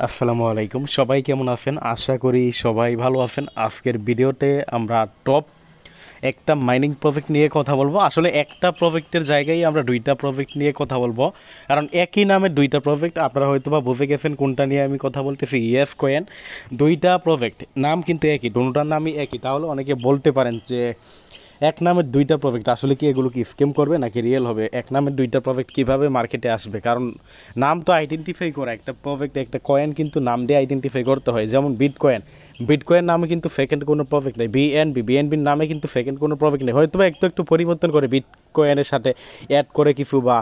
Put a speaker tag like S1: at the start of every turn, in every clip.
S1: আসসালামু আলাইকুম, সবাই কেমন আছেন? আশা করি সবাই ভালো আছেন। আজকের ভিডিওতে আমরা টপ একটা মাইনিং প্রজেক্ট নিয়ে কথা বলবো। আসলে একটা প্রজেক্টের জায়গায় আমরা দুইটা প্রজেক্ট নিয়ে কথা বলবো, কারণ একই নামের দুইটা প্রজেক্ট। আপনারা হয়তো বা বুঝে গেছেন কোনটা নিয়ে আমি কথা বলতেছি। ইএস কয়েন দুইটা প্রজেক্ট, নাম কিন্তু একই, দুটোটার নামই একই। তাহলে অনেকে বলতে পারেন যে এক নামের দুইটা প্রজেক্ট, আসলে কি এগুলো কি স্ক্যাম করবে নাকি রিয়েল হবে? এক নামের দুইটা প্রজেক্ট কীভাবে মার্কেটে আসবে? কারণ নাম তো আইডেন্টিফাই করা, একটা প্রজেক্ট একটা কয়েন কিন্তু নাম দিয়ে আইডেন্টিফাই করতে হয়। যেমন বিটকয়েন নামে কিন্তু সেকেন্ড কোনো প্রজেক্ট নেই। বিএনবির নামে কিন্তু সেকেন্ড কোনো প্রজেক্ট নেই। হয়তো একটু একটু পরিবর্তন করে বিটকয়েনের সাথে অ্যাড করে কিছু বা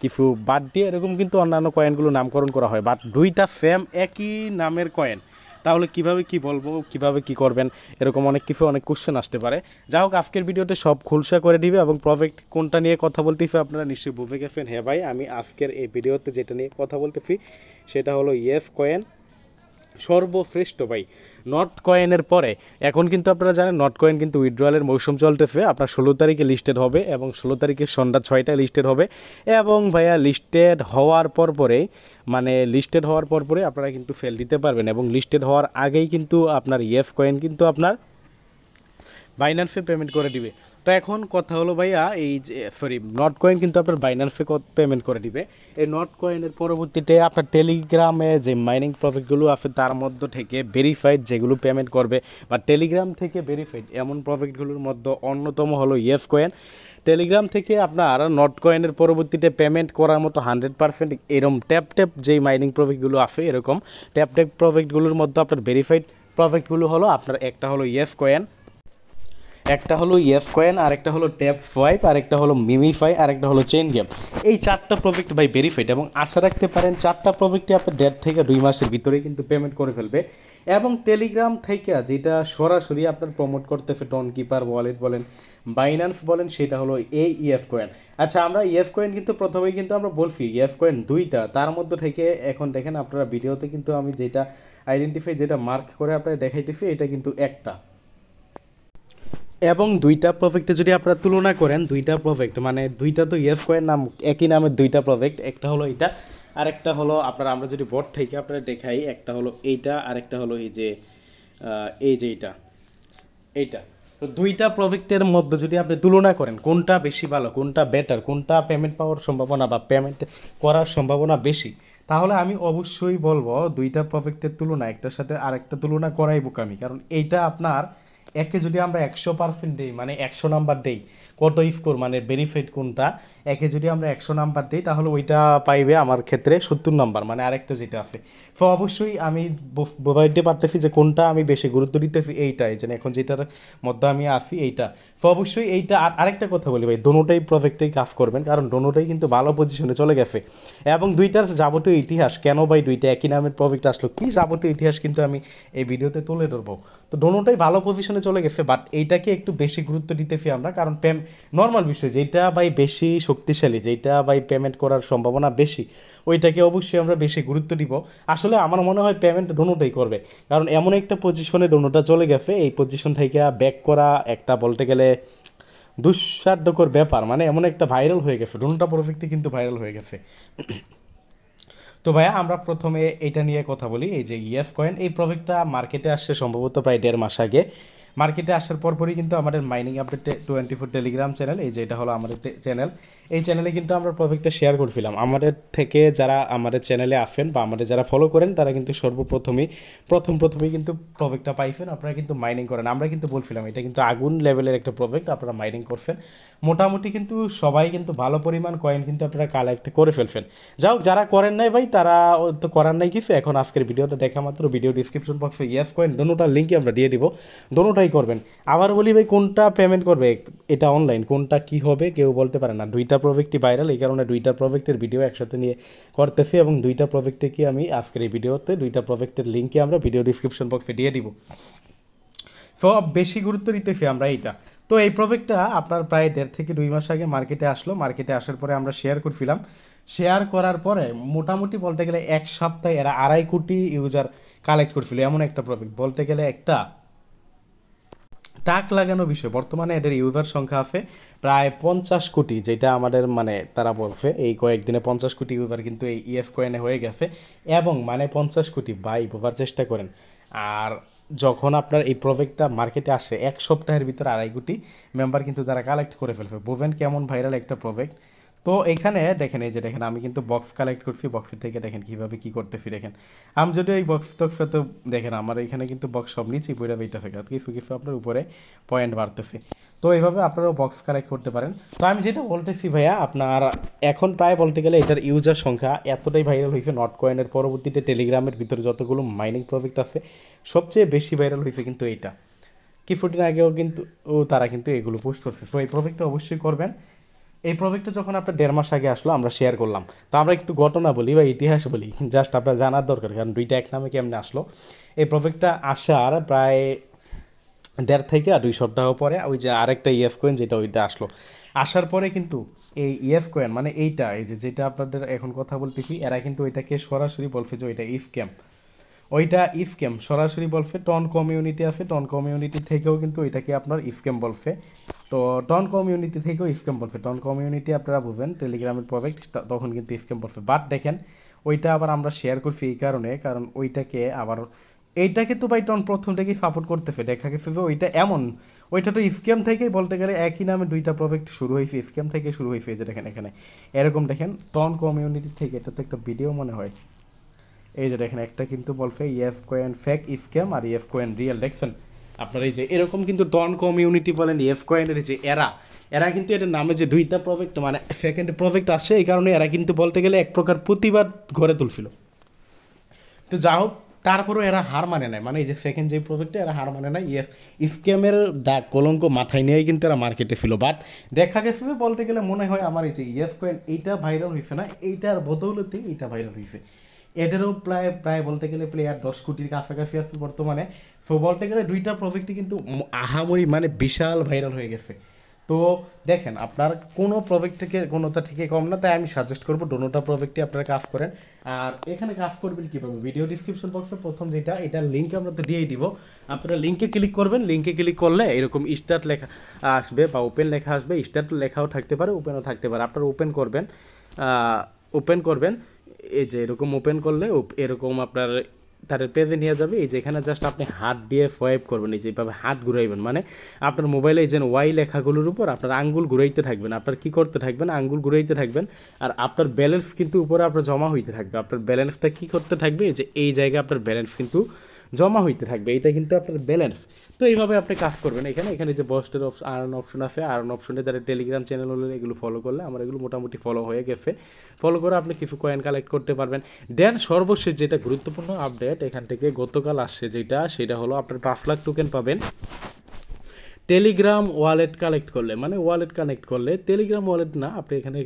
S1: কিছু বাদ দিয়ে এরকম কিন্তু অন্যান্য কয়েনগুলো নামকরণ করা হয়, বাট দুইটা সেম একই নামের কয়েন। তাহলে কিভাবে কি বলবো, কিভাবে কি করবেন, এরকম অনেক কিছু, অনেক কোশ্চেন আসতে পারে। যাই হোক, আজকের ভিডিওতে সব খুলসা করে দিবে এবং প্রজেক্ট কোনটা নিয়ে কথা বলতেছি আপনারা নিশ্চয়ই বুঝে গেছেন। হ্যাঁ ভাই, আমি আজকের এই ভিডিওতে যেটা নিয়ে কথা বলতেছি সেটা হলো ইএস কয়েন সর্বশ্রেষ্ঠ ভাই। নট কয়েনের পরে এখন কিন্তু আপনারা জানেন নট কয়েন কিন্তু উইথড্রয়ালের মৌসুম চলতেছে। আপনার 16 তারিখে লিস্টেড হবে এবং 16 তারিখে সন্ধ্যা 6টায় লিস্টেড হবে। এবং ভাইয়া লিস্টেড হওয়ার পরেই লিস্টেড হওয়ার পরেই আপনারা কিন্তু সেল দিতে পারবেন। এবং লিস্টেড হওয়ার আগেই কিন্তু আপনার ইএফ কয়েন কিন্তু আপনার বাইন্যান্সে পেমেন্ট করে দিবে। তো এখন কথা হলো ভাইয়া, এই যে নট কয়েন কিন্তু আপনার বাইন্যান্সে পেমেন্ট করে দিবে। এই নট কয়েনের পরবর্তীতে আপনার টেলিগ্রামে যে মাইনিং প্রজেক্টগুলো আছে তার মধ্যে থেকে ভেরিফাইড যেগুলো পেমেন্ট করবে বা টেলিগ্রাম থেকে ভেরিফাইড এমন প্রজেক্টগুলোর মধ্যে অন্যতম হলো ইএস কয়েন। টেলিগ্রাম থেকে আপনার নট কয়েনের পরবর্তীতে পেমেন্ট করার মতো 100% এরকম ট্যাপ যেই মাইনিং প্রজেক্টগুলো আছে, এরকম ট্যাপ প্রজেক্টগুলোর মধ্যে আপনার ভেরিফাইড প্রজেক্টগুলো হলো আপনার একটা হলো ইএস কয়েন, একটা হলো ইএস কয়েন, আরেকটা হলো ট্যাপ সোয়াইপ, আরেকটা হলো মিমিফাই, আরেকটা হলো চেইন গেম। এই চারটা প্রজেক্ট বাই ভেরিফাইড এবং আশা রাখতে পারেন চারটা প্রজেক্টে আপনার 1.5 থেকে 2 মাসের ভিতরেই কিন্তু পেমেন্ট করে ফেলবে। এবং টেলিগ্রাম থেকে যেটা সরাসরি আপনার প্রমোট করতেছে টোন কিপার ওয়ালেট বলেন, বাইন্যান্স বলেন, সেটা হলো এই ইএস কয়েন। আচ্ছা, আমরা ইএস কয়েন কিন্তু প্রথমেই কিন্তু আমরা বলছি ইএস কয়েন দুইটা, তার মধ্যে থেকে এখন দেখেন আপনারা ভিডিওতে কিন্তু আমি যেটা আইডেন্টিফাই, যেটা মার্ক করে আপনারা দেখাইতেছি, এটা কিন্তু একটা। এবং দুইটা প্রজেক্টে যদি আপনারা তুলনা করেন, দুইটা প্রজেক্ট দুইটা তো ইয়েস কয়েন নাম, একই নামের দুইটা প্রজেক্ট, একটা হলো এটা আর একটা হলো আপনারা, আমরা যদি বোর্ড থেকে আপনারা দেখাই, একটা হলো এইটা আর একটা হলো এই যে এইটা। তো দুইটা প্রজেক্টের মধ্যে যদি আপনি তুলনা করেন কোনটা বেশি ভালো, কোনটা বেটার, কোনটা পেমেন্ট পাওয়ার সম্ভাবনা বা পেমেন্ট করার সম্ভাবনা বেশি, তাহলে আমি অবশ্যই বলবো দুইটা প্রজেক্টের তুলনা একটার সাথে আরেকটা তুলনা করাই বোকামি। কারণ এইটা আপনার একে যদি আমরা 100% দিই, 100 নাম্বার দিই, কত স্কোর ভেরিফাইড কোনটা, একে যদি আমরা 100 নাম্বার দিই তাহলে ওইটা পাইবে আমার ক্ষেত্রে 70 নাম্বার, আরেকটা যেটা আছে। তো অবশ্যই আমি বোঝাইতে পারতেছি যে কোনটা আমি বেশি গুরুত্ব দিতেছি, এইটাই যে এখন যেটার মধ্যে আমি আছি এইটা। তো অবশ্যই এইটা। আর আরেকটা কথা বলি ভাই, দোনোটাই প্রজেক্টেই কাজ করবেন, কারণ দোনোটাই কিন্তু ভালো পজিশনে চলে গেছে। এবং দুইটার যাবতীয় ইতিহাস, কেন ভাই দুইটা একই নামের প্রজেক্ট আসলো, কি যাবতীয় ইতিহাস কিন্তু আমি এই ভিডিওতে তুলে ধরবো। তো দোনোটাই ভালো পজিশনে চলে গেছে, বাট এইটাকে একটু বেশি গুরুত্ব দিতেছি আমরা, কারণ নর্মাল বিষয় যেটা ভাই বেশি শক্তিশালী, যেটা ভাই পেমেন্ট করার সম্ভাবনা বেশি, ওইটাকে অবশ্যই আমরা বেশি গুরুত্ব দিব। আসলে আমার মনে হয় পেমেন্ট দোনোটাই করবে, কারণ এমন একটা পজিশনে দোনোটা চলে গেছে। এই পজিশন থেকে ব্যাক করা একটা বলতে গেলে দুঃসাধ্যকর ব্যাপার, এমন একটা ভাইরাল হয়ে গেছে, দোনোটা প্রজেক্টই কিন্তু ভাইরাল হয়ে গেছে। তো ভাইয়া, আমরা প্রথমে এটা নিয়ে কথা বলি। এই যে ইএস কয়েন, এই প্রজেক্টটা মার্কেটে আসছে সম্ভবত প্রায় 1.5 মাস আগে। মার্কেটে আসার পরই কিন্তু আমাদের মাইনিং আপডেট 24 টেলিগ্রাম চ্যানেল, এই যে এটা হলো আমাদের চ্যানেল, এই চ্যানেলে কিন্তু আমরা প্রজেক্টটা শেয়ার করছিলাম। আমাদের থেকে যারা আমাদের চ্যানেলে আসেন বা আমাদের যারা ফলো করেন, তারা কিন্তু প্রথমেই কিন্তু প্রজেক্টটা পাইছেন, আপনারা কিন্তু মাইনিং করেন। আমরা কিন্তু বলছিলাম এটা কিন্তু আগুন লেভেলের একটা প্রজেক্ট, আপনারা মাইনিং করছেন মোটামুটি, কিন্তু সবাই কিন্তু ভালো পরিমাণ কয়েন কিন্তু আপনারা কালেক্ট করে ফেলছেন। যাই হোক, যারা করেন নাই ভাই, তারা তো করার নাই কিছু। এখন আজকের ভিডিওটা দেখা মাত্র ভিডিও ডিসক্রিপশন বক্সে ইয়েস কয়েন দোনোটার লিঙ্কই আমরা দিয়ে দিব, দোনোটাই করবেন। আবার বলি ভাই, কোনটা পেমেন্ট করবে, এটা অনলাইন, কোনটা কি হবে কেউ বলতে পারে না। দুইটা প্রজেক্টই ভাইরাল, এই কারণে দুইটা প্রজেক্টের ভিডিও একসাথে নিয়ে করতেছি এবং দুইটা প্রজেক্টে কি আমি আজকের এই ভিডিওতে দুইটা প্রজেক্টের লিঙ্কই আমরা ভিডিও ডিসক্রিপশন বক্সে দিয়ে দিব। সব বেশি গুরুত্ব দিতেছি আমরা এইটা। তো এই প্রজেক্টটা আপনার প্রায় 1.5 থেকে 2 মাস আগে মার্কেটে আসলো। মার্কেটে আসার পরে আমরা শেয়ার করছিলাম, শেয়ার করার পরে মোটামুটি বলতে গেলে 1 সপ্তাহে এরা 2.5 কোটি ইউজার কালেক্ট করছিল। এমন একটা প্রজেক্ট বলতে গেলে একটা টাক লাগানো বিষয় বর্তমানে এদের ইউজার সংখ্যা আছে প্রায় 50 কোটি, যেটা আমাদের মানে তারা বলছে এই কয়েকদিনে 50 কোটি ইউজার কিন্তু এই ইএফ কয়েনে হয়ে গেছে। এবং মানে 50 কোটি বাই বোঝার চেষ্টা করেন। আর যখন আপনার এই প্রজেক্টটা মার্কেটে আসে 1 সপ্তাহের ভিতরে 2.5 কোটি মেম্বার কিন্তু তারা কালেক্ট করে ফেলবে। বোঝেন কেমন ভাইরাল একটা প্রজেক্ট। তো এখানে দেখেন, এই যে দেখেন আমি কিন্তু বক্স কালেক্ট করছি, বক্সের থেকে দেখেন কীভাবে কী করতেছি দেখেন। আমি যদি এই বক্স টক্সে তো দেখেন আমার এখানে কিন্তু বক্স সব নিচেই পড়ে বেইটা থাকে, কিছু কিছু আপনার উপরে পয়েন্ট বাড়তেছে। তো এইভাবে আপনারাও বক্স কালেক্ট করতে পারেন। তো আমি যেটা বলতেছি ভাইয়া, আপনার এখন প্রায় বলতে গেলে এটার ইউজার সংখ্যা এতটাই ভাইরাল হয়েছে, নট কয়েনের পরবর্তীতে টেলিগ্রামের ভিতরে যতগুলো মাইনিং প্রজেক্ট আছে সবচেয়ে বেশি ভাইরাল হয়েছে কিন্তু এইটা। কিছুদিন আগেও কিন্তু তারা কিন্তু এগুলো পোস্ট করছে। সো এই প্রজেক্টটা অবশ্যই করবেন। এই প্রজেক্টটা যখন আপনার 1.5 মাস আগে আসলো আমরা শেয়ার করলাম। তো আমরা একটু ঘটনা বলি বা ইতিহাস বলি, জাস্ট আপনার জানার দরকার, কারণ দুইটা এক নামে কেমনে আসলো। এই প্রজেক্টটা আসার প্রায় 1.5 থেকে 2 সপ্তাহ পরে ওই যে আরেকটা ইএফ কয়েন যেটা ওইটা আসলো। আসার পরে কিন্তু এই ইএফ কয়েন মানে এইটা, এই যে যেটা আপনাদের এখন কথা বলতেছি, এরা কিন্তু ওইটাকে সরাসরি বলছে যে ওইটা স্ক্যাম। ওইটা স্ক্যাম সরাসরি বলছে। টন কমিউনিটি আছে, টন কমিউনিটি থেকেও কিন্তু এটাকে আপনার স্ক্যাম বলছে। তো টন কমিউনিটি থেকেও স্ক্যাম বলছে। টন কমিউনিটি আপনারা বুঝেন টেলিগ্রামের প্রজেক্ট, তখন কিন্তু স্ক্যাম বলছে। বাট দেখেন ওইটা আবার আমরা শেয়ার করছি এই কারণে, কারণ ওইটাকে আবার এইটাকে তো ভাই টন প্রথম থেকেই সাপোর্ট করতেছে। দেখা গেছে যে ওইটা এমন, ওইটা তো স্ক্যাম থেকেই বলতে গেলে একই নামে দুইটা প্রজেক্ট শুরু হয়েছে, স্ক্যাম থেকে শুরু হয়েছে। যে দেখেন এখানে এরকম দেখেন টন কমিউনিটি থেকে, এটা তো একটা ভিডিও মনে হয়, এই যে দেখেন একটা কিন্তু বলছে ইএফ কয়েন ফেক স্ক্যাম আর ইএফ কয়েন রিয়েল। দেখছেন আপনার এই যে এরকম কিন্তু টন কমিউনিটি বলেন ইএফ কয়েনের যে এরা কিন্তু এটার নামে যে দুইটা প্রজেক্ট মানে সেকেন্ড প্রজেক্ট আসে, এই কারণে এরা কিন্তু বলতে গেলে এক প্রকার প্রতিবাদ গড়ে তুলছিল। তো যা হোক, তারপরেও এরা হার মানে নাই, মানে এই যে সেকেন্ড যে প্রজেক্টে এরা হার মানে নাই। স্ক্যামের দাগ কলঙ্ক মাথায় নিয়েই কিন্তু এরা মার্কেটে ছিল। বাট দেখা গেছে বলতে গেলে মনে হয় আমার এই যে ইএফ কয়েন এইটা ভাইরাল হয়েছে না, এইটার বদৌলতে এইটা ভাইরাল হয়েছে। এদেরও প্রায় প্রায় বলতে গেলে প্লেয়ার 10 কোটির কাছাকাছি আছে বর্তমানে। তো বলতে গেলে দুইটা প্রজেক্টই কিন্তু আহামরি মানে বিশাল ভাইরাল হয়ে গেছে। তো দেখেন আপনার কোনো প্রজেক্ট থেকে কোনোটা থেকে কম না, তাই আমি সাজেস্ট করবো দোনোটা প্রজেক্টই আপনারা কাজ করেন। আর এখানে কাজ করবেন কীভাবে, ভিডিও ডিসক্রিপশন বক্সে প্রথম যেটা এটার লিঙ্ক আমরা তো দিয়েই দিব। আপনারা লিঙ্কে ক্লিক করবেন, লিঙ্কে ক্লিক করলে এরকম স্টার্ট লেখা আসবে বা ওপেন লেখা আসবে। স্টার্ট লেখাও থাকতে পারে, ওপেনও থাকতে পারে। আপনারা ওপেন করবেন এই যে এরকম ওপেন করলে এরকম আপনার তাদের পেজে নিয়ে যাবে। এই যে এখানে জাস্ট আপনি হাত দিয়ে সোয়াইপ করবেন, এই যে এইভাবে হাত ঘুরাইবেন, মানে আপনার মোবাইলে এই যে ওয়াই লেখাগুলোর উপর আপনার আঙ্গুল ঘুরাইতে থাকবেন। আপনার কী করতে থাকবেন, আঙ্গুল ঘুরাইতে থাকবেন। আর আপনার ব্যালেন্স কিন্তু উপরে আপনার জমা হইতে থাকবে। আপনার ব্যালেন্সটা কী করতে থাকবে, এই যে এই জায়গায় আপনার ব্যালেন্স কিন্তু জমা হইতে থাকবে, এটা কিন্তু আপনার ব্যালেন্স। তো এইভাবে আপনি কাজ করবেন। এখানে যে বস্টের আর্ন অপশন আছে, আর্ন অপশনে যারা টেলিগ্রাম চ্যানেল হলে এগুলো ফলো করলে, আমার এগুলো মোটামুটি ফলো হয়ে গেছে। ফলো করে আপনি কিছু কয়েন কালেক্ট করতে পারবেন। দেন সর্বশেষ যেটা গুরুত্বপূর্ণ আপডেট এখান থেকে গতকাল আসছে সেটা হলো আপনার 5 লাখ টোকেন পাবেন টেলিগ্রাম ওয়ালেট কালেক্ট করলে। মানে ওয়ালেট কানেক্ট করলে, টেলিগ্রাম ওয়ালেট না, আপনি এখানে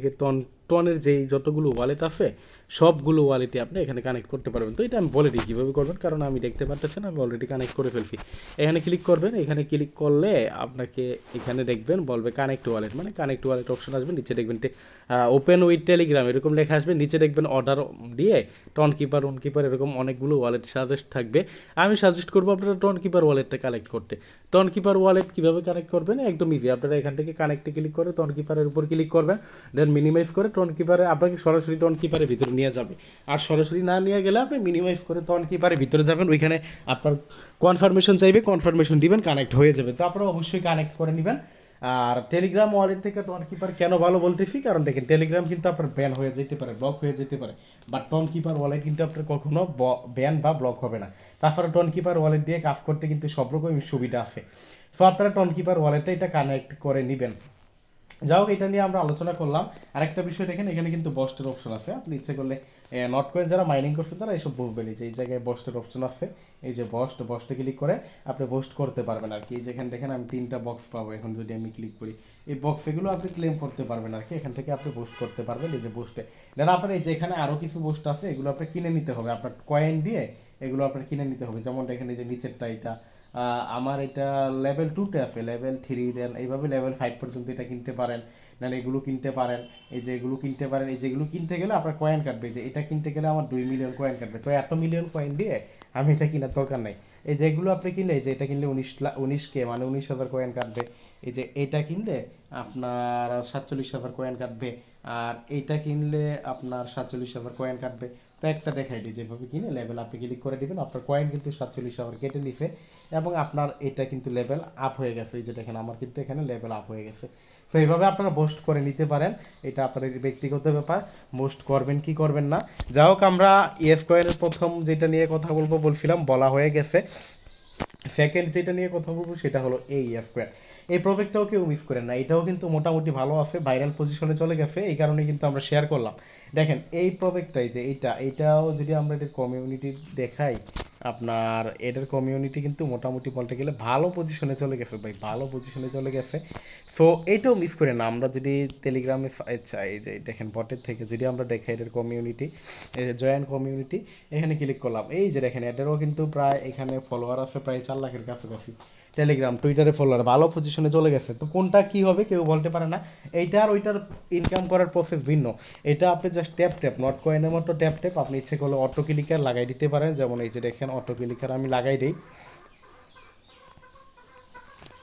S1: টনের যেই যতগুলো ওয়ালেট আছে সবগুলো ওয়ালেটে আপনি এখানে কানেক্ট করতে পারবেন। তো এটা আমি বলে দিই কীভাবে করবেন, কারণ আমি দেখতে পারতেছি না, আমি অলরেডি কানেক্ট করে ফেলছি। এখানে ক্লিক করবেন, এখানে ক্লিক করলে আপনাকে এখানে দেখবেন বলবে কানেক্ট ওয়ালেট, মানে কানেক্ট ওয়ালেট অপশন আসবে। নিচে দেখবেন ওপেন উইথ টেলিগ্রাম এরকম লেখা আসবে। নিচে দেখবেন অর্ডার দিয়ে টন কিপার এরকম অনেকগুলো ওয়ালেট সাজেস্ট থাকবে। আমি সাজেস্ট করবো আপনারা টন কিপার ওয়ালেটটা কালেক্ট করতে। টন কিপার ওয়ালেট কীভাবে কানেক্ট করবেন, একদম ইজি। আপনারা এখান থেকে কানেক্টে ক্লিক করে টন কিপারের উপর ক্লিক করবেন, দেন মিনিমাইজ করে টন কিপারে আপনাকে সরাসরি টন কিপারের ভিতরে নিয়ে যাবে। আর সরাসরি না নিয়ে গেলে আপনি মিনিমাইজ করে টন কিপারের ভিতরে যাবেন, ওইখানে আপনার কনফার্মেশন চাইবে, কনফার্মেশন দিবেন, কানেক্ট হয়ে যাবে। তো আপনারা অবশ্যই কানেক্ট করে নেবেন। আর টেলিগ্রাম ওয়ালেট থেকে টন কিপার কেন ভালো বলতেছি, কারণ দেখেন টেলিগ্রাম কিন্তু আপনার ব্যান হয়ে যেতে পারে, ব্লক হয়ে যেতে পারে। বাট টন কিপার ওয়ালেট কিন্তু আপনার কখনো ব্যান বা ব্লক হবে না। তাছাড়া টন কিপার ওয়ালেট দিয়ে কাজ করতে কিন্তু সব রকম সুবিধা আছে। সো আপনারা টন কিপার ওয়ালেটে এটা কানেক্ট করে নেবেন। যাই হোক, এটা নিয়ে আমরা আলোচনা করলাম। আরেকটা বিষয় দেখেন, এখানে কিন্তু বস্টের অপশন আছে। আপনি ইচ্ছে করলে নট কয়েন যারা মাইনিং করছে তারা এইসব বুঝবেন, যে এই জায়গায় বস্টের অপশন আছে। এই যে বস্টে ক্লিক করে আপনি বস্ট করতে পারবেন আর কি। যেখানে দেখেন আমি 3টা বক্স পাবো, এখন যদি আমি ক্লিক করি এই বক্স, এগুলো আপনি ক্লেম করতে পারবেন আর কি। এখান থেকে আপনি বুস্ট করতে পারবেন। এই যে বুস্টে দেন আপনার এই যে এখানে আরও কিছু বুস্ট আছে, এগুলো আপনি কিনে নিতে হবে। আপনার কয়েন দিয়ে এগুলো আপনার কিনে নিতে হবে। যেমন দেখেন এই যে নিচেরটা, এটা আমার এটা লেভেল 2তে আছে, লেভেল 3 দেন এইভাবে লেভেল 5 পর্যন্ত এটা কিনতে পারেন। দেন এগুলো কিনতে পারেন, এই যে এগুলো কিনতে পারেন। এই যেগুলো কিনতে গেলে আপনার কয়েন কাটবে, যে এটা কিনতে গেলে আমার 2 মিলিয়ন কয়েন কাটবে। তো 1 মিলিয়ন কয়েন দিয়ে আমি এটা কেনার দরকার নাই। এই যেগুলো আপনি কিনলে, এই যে এটা কিনলে 19K মানে 19,000 কয়েন কাটবে। এই যে এটা কিনলে আপনার 47,000 কয়েন কাটবে, আর এইটা কিনলে আপনার 47,000 কয়েন কাটবে। তো একটা দেখাই দিই, যেভাবে কিনে লেভেল আপে ক্লিক করে দিবেন, আপনার কয়েন কিন্তু 47,000 কেটে নিছে এবং আপনার এটা কিন্তু লেভেল আপ হয়ে গেছে। এই যে দেখেন আমার কিন্তু এখানে লেভেল আপ হয়ে গেছে। তো এইভাবে আপনারা বুস্ট করে নিতে পারেন, এটা আপনাদের ব্যক্তিগত ব্যাপার, বুস্ট করবেন কি করবেন না। যাই হোক, আমরা ইএস কয়েনের প্রথম যেটা নিয়ে কথা বলছিলাম বলা হয়ে গেছে। সেকেন্ড যেটা নিয়ে কথা বলবো সেটা হলো এই ইএস কয়েন। এই প্রজেক্টটাও কেউ মিস করেন না, এটাও কিন্তু মোটামুটি ভালো আছে, ভাইরাল পজিশনে চলে গেছে, এই কারণে কিন্তু আমরা শেয়ার করলাম। দেখেন এই প্রজেক্টটাই যে এইটাও যদি আমরা এদের কমিউনিটি দেখাই, আপনার এদের কমিউনিটি কিন্তু মোটামুটি বলতে গেলে ভালো পজিশনে চলে গেছে ভাই, ভালো পজিশনে চলে গেছে। সো এইটাও মিস করে না, আমরা যদি টেলিগ্রামে চাই যে দেখেন বটের থেকে যদি আমরা দেখাই এদের কমিউনিটি, এই যে জয়েন কমিউনিটি, এখানে ক্লিক করলাম, এই যে দেখেন এদেরও কিন্তু প্রায় এখানে ফলোয়ার আছে প্রায় 4 লাখের কাছাকাছি। টেলিগ্রাম টুইটারে ফলোয়ার ভালো পজিশনে চলে গেছে। তো কোনটা কি হবে কেউ বলতে পারে না, এইটা আর ওইটার ইনকাম করার প্রসেস ভিন্ন। এটা আপনি জাস্ট ট্যাপ নট কয়েনের মতো ট্যাপ আপনি ইচ্ছে করলে অটো ক্লিকার লাগাই দিতে পারেন, যেমন এই যে দেখেন অটো ক্লিকার আমি লাগাই দিই,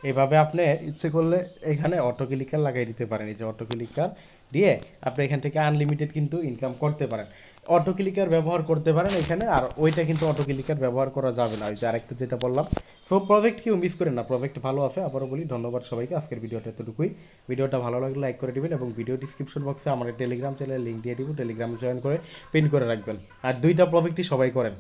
S1: এইভাবে আপনি ইচ্ছে করলে এখানে অটো ক্লিকার লাগাই দিতে পারেন। এই যে অটো ক্লিকার দিয়ে আপনি এখান থেকে আনলিমিটেড কিন্তু ইনকাম করতে পারেন, অটো ক্লিকার ব্যবহার করতে পারেন এখানে। আর ওইটা কিন্তু অটো ক্লিকার ব্যবহার করা যাবে না, ওই যে আরেকটা যেটা বললাম। সো প্রজেক্ট কেউ মিস করেন না, প্রজেক্ট ভালো আছে। আবারও বলি ধন্যবাদ সবাইকে, আজকের ভিডিওটা এতটুকুই। ভিডিওটা ভালো লাগলে লাইক করে দিবেন এবং ভিডিও ডিসক্রিপশন বক্সে আমাদের টেলিগ্রাম চ্যানেলের লিঙ্ক দিয়ে দিব, টেলিগ্রামে জয়েন করে পিন করে রাখবেন। আর 2টা প্রজেক্টই সবাই করেন।